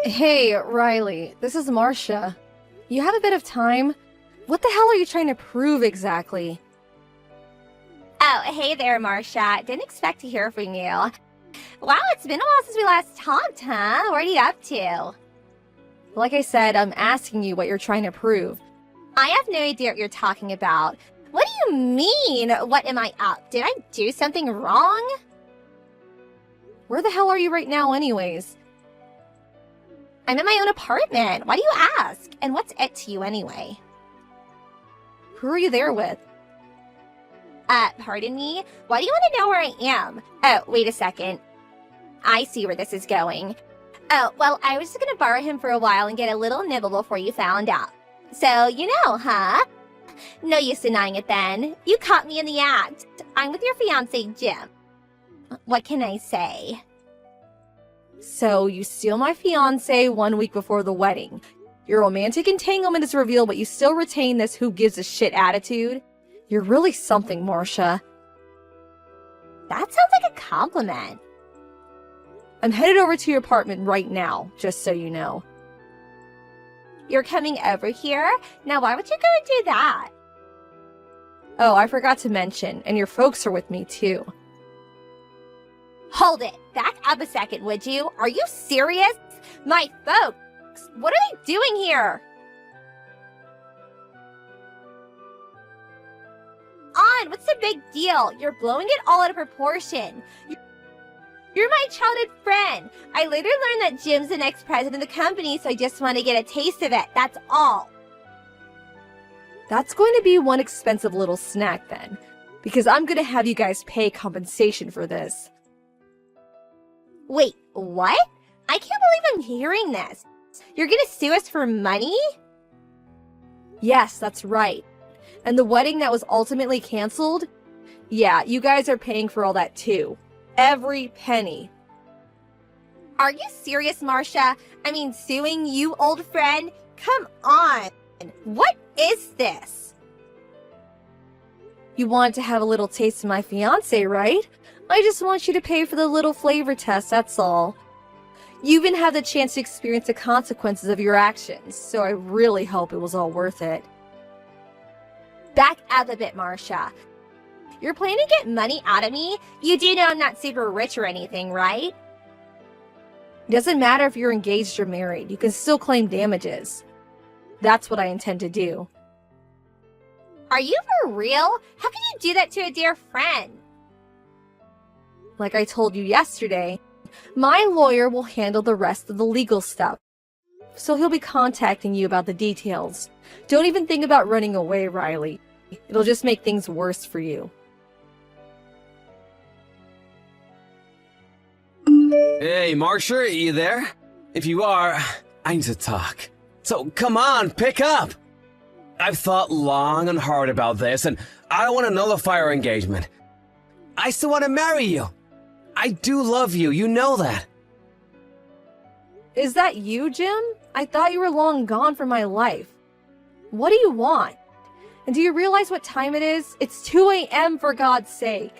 Hey, Riley, this is Marcia. You have a bit of time? What the hell are you trying to prove exactly? Oh, hey there, Marcia. Didn't expect to hear from you. Wow, it's been a while since we last talked, huh? What are you up to? Like I said, I'm asking you what you're trying to prove. I have no idea what you're talking about. What do you mean, what am I up? Did I do something wrong? Where the hell are you right now anyways? I'm in my own apartment. Why do you ask? And what's it to you anyway? Who are you there with? Pardon me? Why do you want to know where I am? Oh, wait a second. I see where this is going. Oh, well, I was just gonna borrow him for a while and get a little nibble before you found out. So, you know, huh? No use denying it then. You caught me in the act. I'm with your fiancé, Jim. What can I say? So, you steal my fiancé 1 week before the wedding. Your romantic entanglement is revealed, but you still retain this who gives a shit attitude? You're really something, Marcia. That sounds like a compliment. I'm headed over to your apartment right now, just so you know. You're coming over here? Now why would you go and do that? Oh, I forgot to mention, and your folks are with me too. Hold it! Back up a second, would you? Are you serious? My folks! What are they doing here? What's the big deal? You're blowing it all out of proportion. You're my childhood friend. I later learned that Jim's the next president of the company, so I just want to get a taste of it. That's all. That's going to be one expensive little snack then, because I'm going to have you guys pay compensation for this. Wait, what? I can't believe I'm hearing this. You're going to sue us for money? Yes, that's right. And the wedding that was ultimately canceled? Yeah, you guys are paying for all that too. Every penny. Are you serious, Marcia? I mean, suing you, old friend? Come on. What is this? You want to have a little taste of my fiancé, right? I just want you to pay for the little flavor test, that's all. You even have the chance to experience the consequences of your actions, so I really hope it was all worth it. Back up a bit, Marcia. You're planning to get money out of me? You do know I'm not super rich or anything, right? It doesn't matter if you're engaged or married, you can still claim damages. That's what I intend to do. Are you for real? How can you do that to a dear friend? Like I told you yesterday, my lawyer will handle the rest of the legal stuff. So he'll be contacting you about the details. Don't even think about running away, Riley. It'll just make things worse for you. Hey, Marcia, are you there? If you are, I need to talk. So come on, pick up! I've thought long and hard about this, and I don't want to nullify our engagement. I still want to marry you. I do love you, you know that. Is that you, Jim? I thought you were long gone from my life. What do you want? And do you realize what time it is? It's 2 a.m. for God's sake.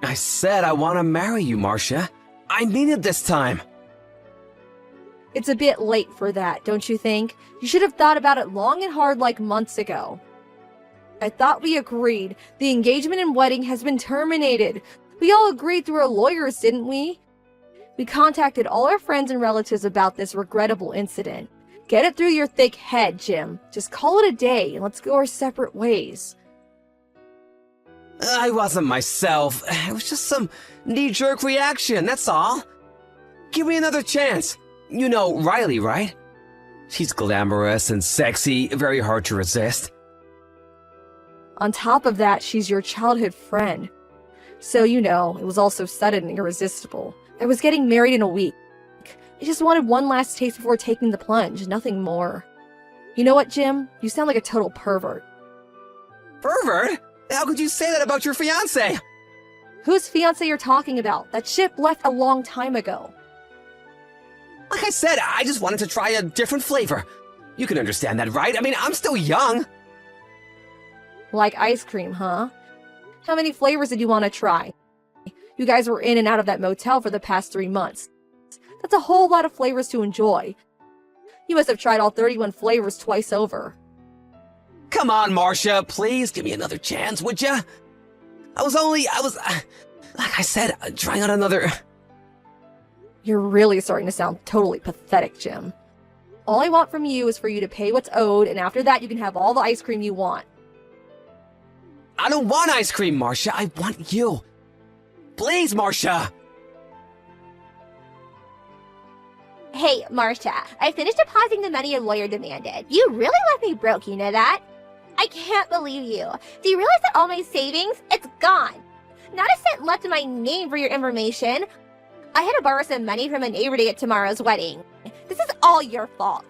I said I want to marry you, Marcia. I mean it this time. It's a bit late for that, don't you think? You should have thought about it long and hard like months ago. I thought we agreed. The engagement and wedding has been terminated. We all agreed through our lawyers, didn't we? We contacted all our friends and relatives about this regrettable incident. Get it through your thick head, Jim. Just call it a day and let's go our separate ways. I wasn't myself. It was just some knee-jerk reaction, that's all. Give me another chance. You know Riley, right? She's glamorous and sexy, very hard to resist. On top of that, she's your childhood friend. So, you know, it was also sudden and irresistible. I was getting married in a week. I just wanted one last taste before taking the plunge, nothing more. You know what, Jim? You sound like a total pervert. Pervert? How could you say that about your fiancé? Whose fiancé you're talking about? That ship left a long time ago. Like I said, I just wanted to try a different flavor. You can understand that, right? I mean, I'm still young. Like ice cream, huh? How many flavors did you want to try? You guys were in and out of that motel for the past 3 months. That's a whole lot of flavors to enjoy. You must have tried all 31 flavors twice over. Come on, Marcia, please give me another chance, would ya? Like I said, trying out another... You're really starting to sound totally pathetic, Jim. All I want from you is for you to pay what's owed, and after that you can have all the ice cream you want. I don't want ice cream, Marcia, I want you. Please, Marcia! Hey, Marcia, I finished depositing the money your lawyer demanded. You really left me broke, you know that? I can't believe you. Do you realize that all my savings, it's gone? Not a cent left in my name for your information. I had to borrow some money from a neighbor to get tomorrow's wedding. This is all your fault.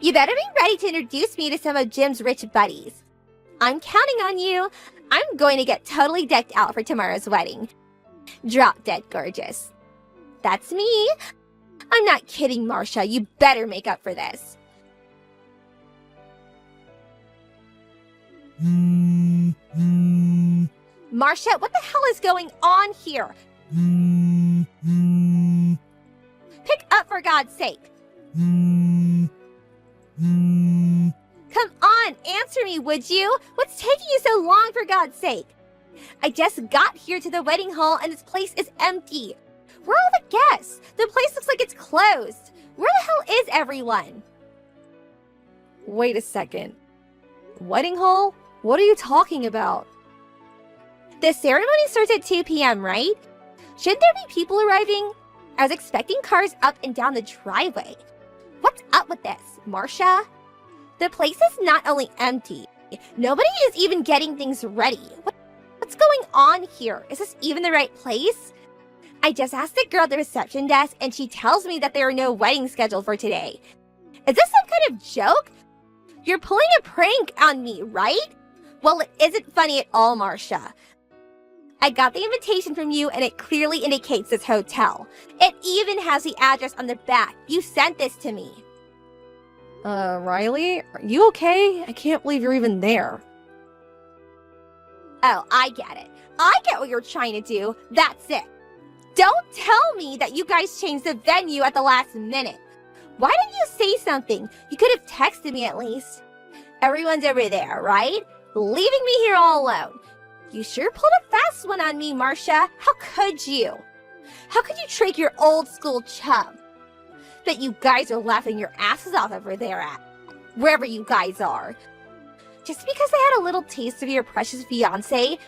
You better be ready to introduce me to some of Jim's rich buddies. I'm counting on you. I'm going to get totally decked out for tomorrow's wedding. Drop dead gorgeous. That's me. I'm not kidding, Marcia. You better make up for this. Marcia, what the hell is going on here? Pick up, for God's sake. Come on, answer me, would you? What's taking you so long, for God's sake? I just got here to the wedding hall and this place is empty. Where are all the guests? The place looks like it's closed. Where the hell is everyone? Wait a second. Wedding hall? What are you talking about? The ceremony starts at 2 p.m., right? Shouldn't there be people arriving? I was expecting cars up and down the driveway. What's up with this, Marcia? The place is not only empty, nobody is even getting things ready. What's going on here? Is this even the right place? I just asked the girl at the reception desk and she tells me that there are no weddings scheduled for today. Is this some kind of joke? You're pulling a prank on me, right? Well, it isn't funny at all, Marcia. I got the invitation from you and it clearly indicates this hotel. It even has the address on the back. You sent this to me. Riley? Are you okay? I can't believe you're even there. Oh, I get it. I get what you're trying to do. That's it. Don't tell me that you guys changed the venue at the last minute. Why didn't you say something? You could have texted me at least. Everyone's over there, right? Leaving me here all alone. You sure pulled a fast one on me, Marcia. How could you? How could you trick your old school chum? Bet you guys are laughing your asses off over there at wherever you guys are. Just because I had a little taste of your precious fiancé,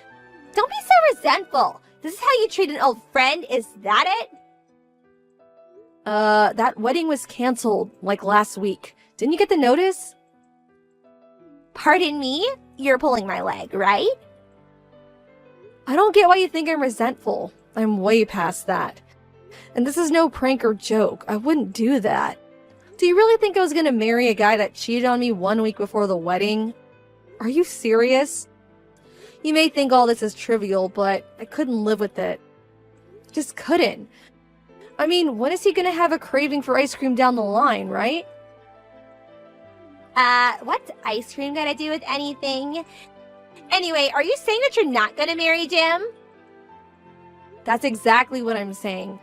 don't be so resentful. This is how you treat an old friend, is that it? That wedding was canceled, like last week. Didn't you get the notice? Pardon me? You're pulling my leg, right? I don't get why you think I'm resentful. I'm way past that. And this is no prank or joke. I wouldn't do that. Do you really think I was gonna marry a guy that cheated on me 1 week before the wedding? Are you serious? You may think all this is trivial, but I couldn't live with it. Just couldn't. I mean, when is he gonna have a craving for ice cream down the line, right? What's ice cream gonna do with anything? Anyway, are you saying that you're not gonna marry Jim? That's exactly what I'm saying.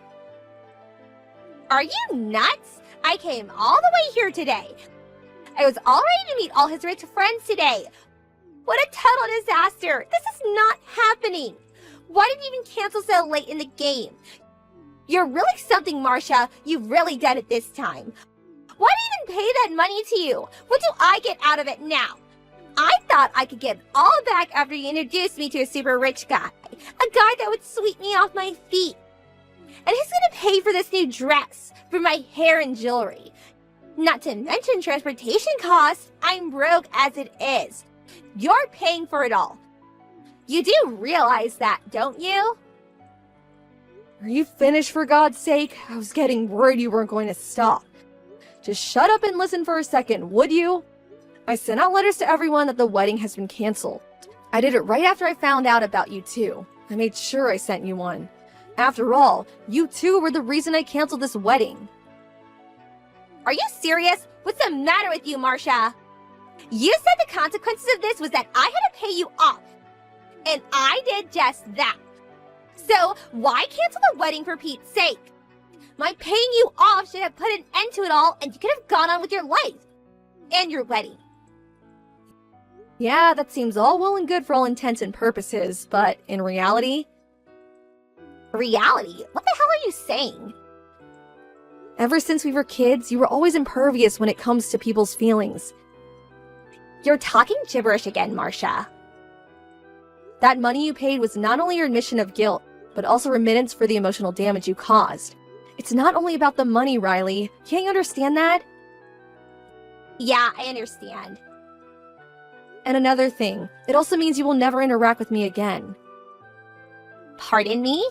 Are you nuts? I came all the way here today. I was all ready to meet all his rich friends today. What a total disaster. This is not happening. Why did you even cancel so late in the game? You're really something, Marcia. You've really done it this time. Why did I even pay that money to you? What do I get out of it now? I thought I could get it all back after you introduced me to a super rich guy. A guy that would sweep me off my feet. And who's gonna pay for this new dress, for my hair and jewelry? Not to mention transportation costs. I'm broke as it is. You're paying for it all. You do realize that, don't you? Are you finished, for God's sake? I was getting worried you weren't going to stop. Just shut up and listen for a second, would you? I sent out letters to everyone that the wedding has been canceled. I did it right after I found out about you two. I made sure I sent you one. After all, you two were the reason I canceled this wedding. Are you serious? What's the matter with you, Marcia? You said the consequences of this was that I had to pay you off. And I did just that. So why cancel the wedding for Pete's sake? My paying you off should have put an end to it all, and you could have gone on with your life. And your wedding. Yeah, that seems all well and good for all intents and purposes, but in reality... Reality? What the hell are you saying? Ever since we were kids, you were always impervious when it comes to people's feelings. You're talking gibberish again, Marcia. That money you paid was not only your admission of guilt, but also remittance for the emotional damage you caused. It's not only about the money, Riley. Can't you understand that? Yeah, I understand. And another thing, it also means you will never interact with me again. Pardon me?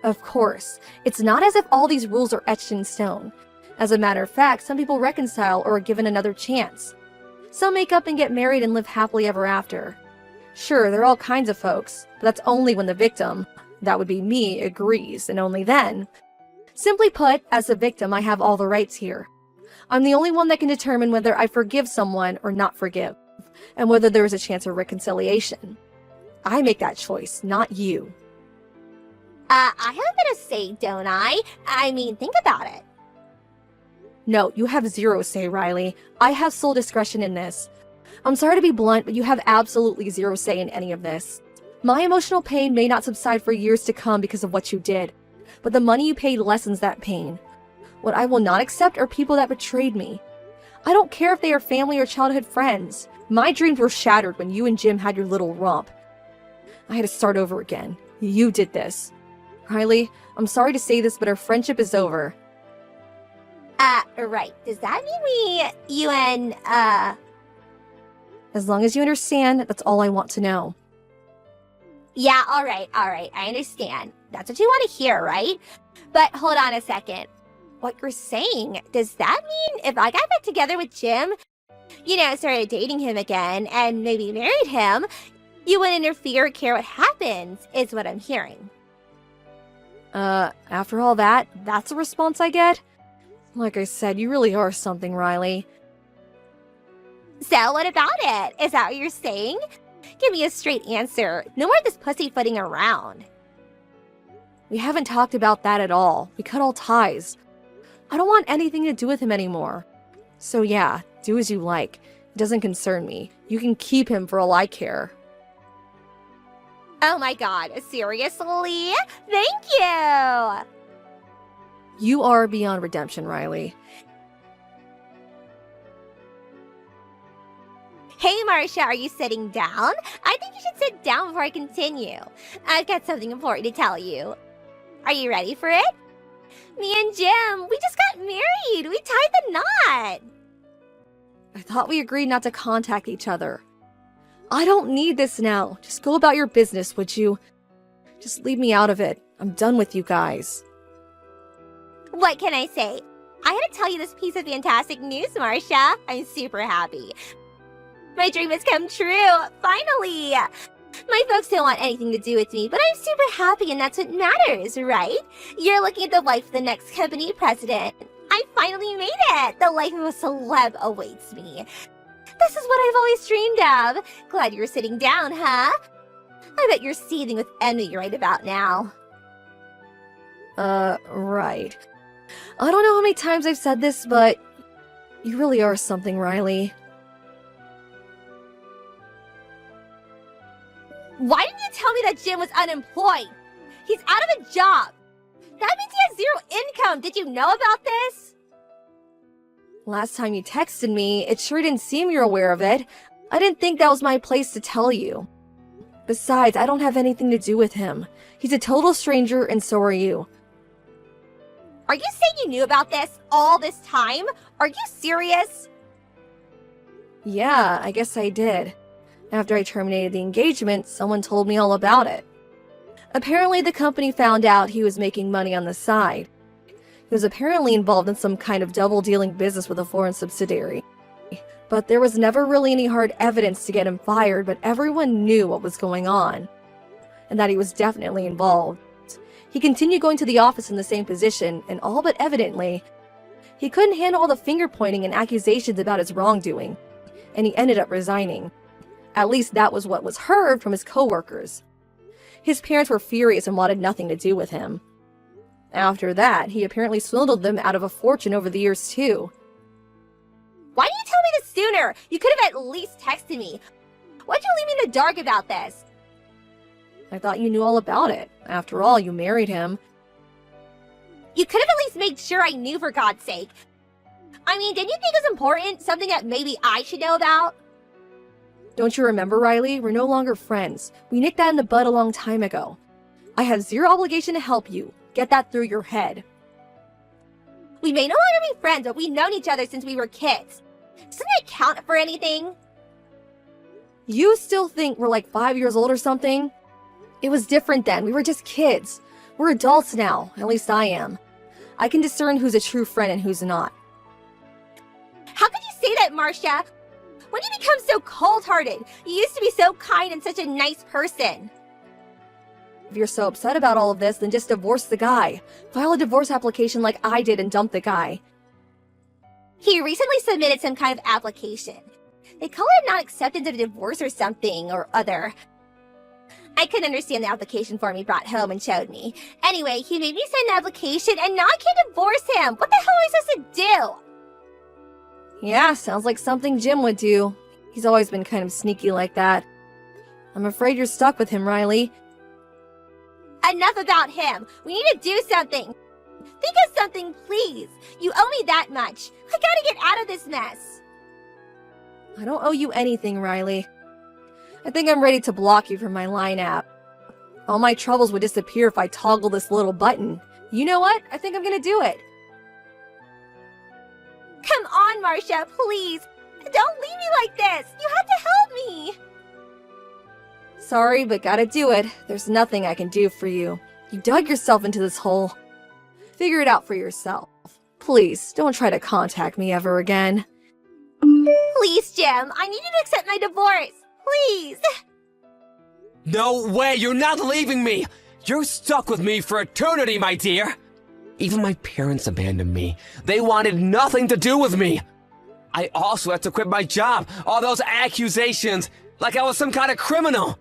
Of course, it's not as if all these rules are etched in stone. As a matter of fact, some people reconcile or are given another chance. Some make up and get married and live happily ever after. Sure, there are all kinds of folks, but that's only when the victim, that would be me, agrees, and only then. Simply put, as a victim, I have all the rights here. I'm the only one that can determine whether I forgive someone or not forgive, and whether there is a chance of reconciliation. I make that choice, not you. I have a bit of say, don't I? I mean, think about it. No, you have zero say, Riley. I have sole discretion in this. I'm sorry to be blunt, but you have absolutely zero say in any of this. My emotional pain may not subside for years to come because of what you did, but the money you paid lessens that pain. What I will not accept are people that betrayed me. I don't care if they are family or childhood friends. My dreams were shattered when you and Jim had your little romp. I had to start over again. You did this. Riley, I'm sorry to say this, but our friendship is over. Right. Does that mean you and, As long as you understand, that's all I want to know. Yeah, alright, I understand. That's what you want to hear, right? But hold on a second. What you're saying, does that mean if I got back together with Jim, started dating him again, and maybe married him, you wouldn't interfere or care what happens, is what I'm hearing. After all that, that's the response I get? Like I said, you really are something, Riley. So what about it? Is that what you're saying? Give me a straight answer. No more of this pussyfooting around. We haven't talked about that at all. We cut all ties. I don't want anything to do with him anymore. So yeah, do as you like. It doesn't concern me. You can keep him for all I care. Oh my god, seriously? Thank you! You are beyond redemption, Riley. Hey Marcia, are you sitting down? I think you should sit down before I continue. I've got something important to tell you. Are you ready for it? Me and Jim, we just got married! We tied the knot! I thought we agreed not to contact each other. I don't need this now. Just go about your business, would you? Just leave me out of it. I'm done with you guys. What can I say? I had to tell you this piece of fantastic news, Marcia. I'm super happy. My dream has come true, finally! My folks don't want anything to do with me, but I'm super happy and that's what matters, right? You're looking at the wife of the next company president. I finally made it! The life of a celeb awaits me. This is what I've always dreamed of. Glad you're sitting down, huh? I bet you're seething with envy right about now. Right. I don't know how many times I've said this, but you really are something, Riley. Why didn't you tell me that Jim was unemployed? He's out of a job. That means he has zero income. Did you know about this? Last time you texted me, it sure didn't seem you're aware of it. I didn't think that was my place to tell you. Besides, I don't have anything to do with him. He's a total stranger, and so are you. Are you saying you knew about this all this time? Are you serious? Yeah, I guess I did. After I terminated the engagement, someone told me all about it. Apparently, the company found out he was making money on the side. He was apparently involved in some kind of double-dealing business with a foreign subsidiary. But there was never really any hard evidence to get him fired, but everyone knew what was going on, and that he was definitely involved. He continued going to the office in the same position, and all but evidently, he couldn't handle all the finger-pointing and accusations about his wrongdoing, and he ended up resigning. At least that was what was heard from his coworkers. His parents were furious and wanted nothing to do with him. After that, he apparently swindled them out of a fortune over the years too. Why didn't you tell me this sooner? You could have at least texted me. Why'd you leave me in the dark about this? I thought you knew all about it. After all, you married him. You could have at least made sure I knew, for God's sake. I mean, didn't you think it was important? Something that maybe I should know about? Don't you remember, Riley? We're no longer friends. We nicked that in the bud a long time ago. I have zero obligation to help you. Get that through your head. We may no longer be friends, but we've known each other since we were kids. Doesn't that count for anything? You still think we're like 5 years old or something? It was different then. We were just kids. We're adults now. At least I am. I can discern who's a true friend and who's not. How could you say that, Marcia? When did you become so cold-hearted? You used to be so kind and such a nice person. If you're so upset about all of this, then just divorce the guy. File a divorce application like I did and dump the guy. He recently submitted some kind of application. They call it non-acceptance of divorce or something or other. I couldn't understand the application form he brought home and showed me. Anyway, he made me sign the application and now I can't divorce him. What the hell am I supposed to do? Yeah, sounds like something Jim would do. He's always been kind of sneaky like that. I'm afraid you're stuck with him, Riley. Enough about him. We need to do something. Think of something, please. You owe me that much. I gotta get out of this mess. I don't owe you anything, Riley. I think I'm ready to block you from my Line app. All my troubles would disappear if I toggle this little button. You know what? I think I'm gonna do it. Come on, Marcia, please. Don't leave me like this. You have to help me. Sorry, but gotta do it. There's nothing I can do for you. You dug yourself into this hole. Figure it out for yourself. Please, don't try to contact me ever again. Please, Jim. I need you to accept my divorce. Please. No way, you're not leaving me! You're stuck with me for eternity, my dear! Even my parents abandoned me. They wanted nothing to do with me. I also had to quit my job. All those accusations, like I was some kind of criminal.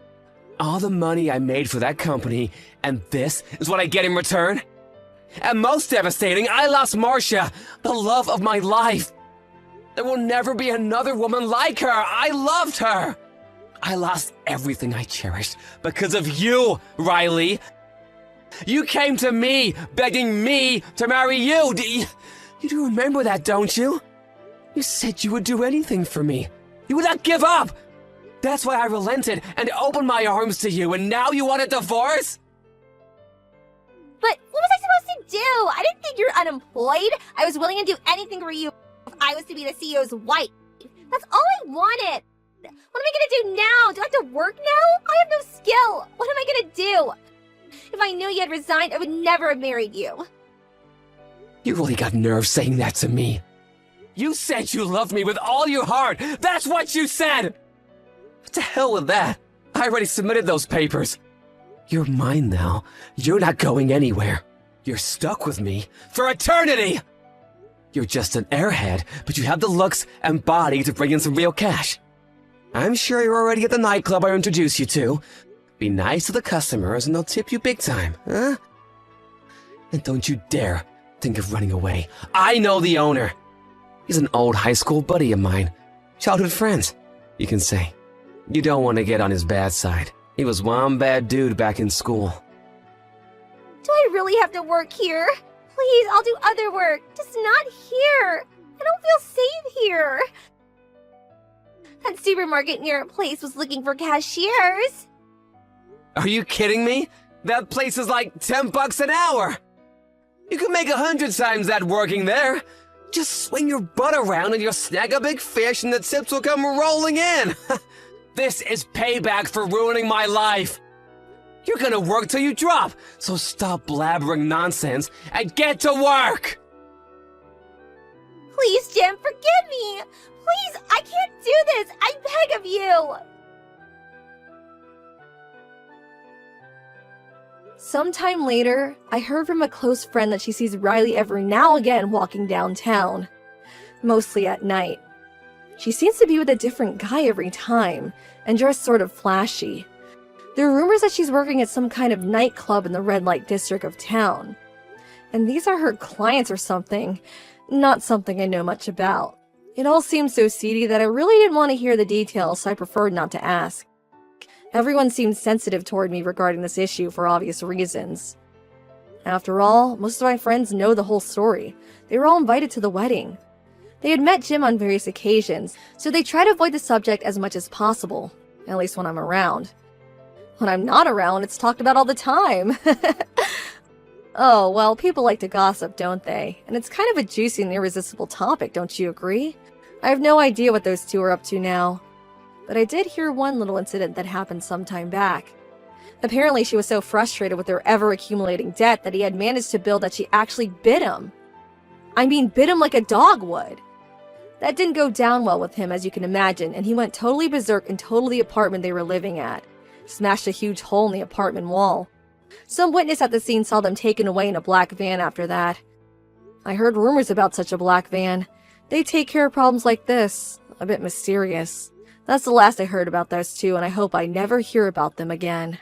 All the money I made for that company, and this is what I get in return? And most devastating, I lost Marcia, the love of my life. There will never be another woman like her. I loved her. I lost everything I cherished because of you, Riley. You came to me, begging me to marry you. You do remember that, don't you? You said you would do anything for me. You would not give up. That's why I relented and opened my arms to you, and now you want a divorce? But what was I supposed to do? I didn't think you're unemployed. I was willing to do anything for you if I was to be the CEO's wife. That's all I wanted. What am I gonna do now? Do I have to work now? I have no skill. What am I gonna do? If I knew you had resigned, I would never have married you. You really got nerve saying that to me. You said you loved me with all your heart. That's what you said. What the hell with that? I already submitted those papers. You're mine now. You're not going anywhere. You're stuck with me for eternity. You're just an airhead, but you have the looks and body to bring in some real cash. I'm sure you're already at the nightclub I introduced you to. Be nice to the customers and they'll tip you big time, huh? And don't you dare think of running away. I know the owner. He's an old high school buddy of mine. Childhood friends, you can say. You don't want to get on his bad side. He was one bad dude back in school. Do I really have to work here? Please, I'll do other work. Just not here. I don't feel safe here. That supermarket near our place was looking for cashiers. Are you kidding me? That place is like $10 an hour. You can make 100 times that working there. Just swing your butt around and you'll snag a big fish and the tips will come rolling in. This is payback for ruining my life. You're gonna work till you drop, so stop blabbering nonsense and get to work! Please, Jim, forgive me. Please, I can't do this. I beg of you. Sometime later, I heard from a close friend that she sees Riley every now and again walking downtown, mostly at night. She seems to be with a different guy every time, and dressed sort of flashy. There are rumors that she's working at some kind of nightclub in the red light district of town. And these are her clients or something. Not something I know much about. It all seemed so seedy that I really didn't want to hear the details, so I preferred not to ask. Everyone seemed sensitive toward me regarding this issue for obvious reasons. After all, most of my friends know the whole story. They were all invited to the wedding. They had met Jim on various occasions, so they try to avoid the subject as much as possible, at least when I'm around. When I'm not around, it's talked about all the time. Oh, well, people like to gossip, don't they? And it's kind of a juicy and irresistible topic, don't you agree? I have no idea what those two are up to now. But I did hear one little incident that happened some time back. Apparently, she was so frustrated with their ever-accumulating debt that he had managed to build that she actually bit him. I mean, bit him like a dog would. That didn't go down well with him, as you can imagine, and he went totally berserk and totaled the apartment they were living at. Smashed a huge hole in the apartment wall. Some witness at the scene saw them taken away in a black van after that. I heard rumors about such a black van. They take care of problems like this. A bit mysterious. That's the last I heard about those two, and I hope I never hear about them again.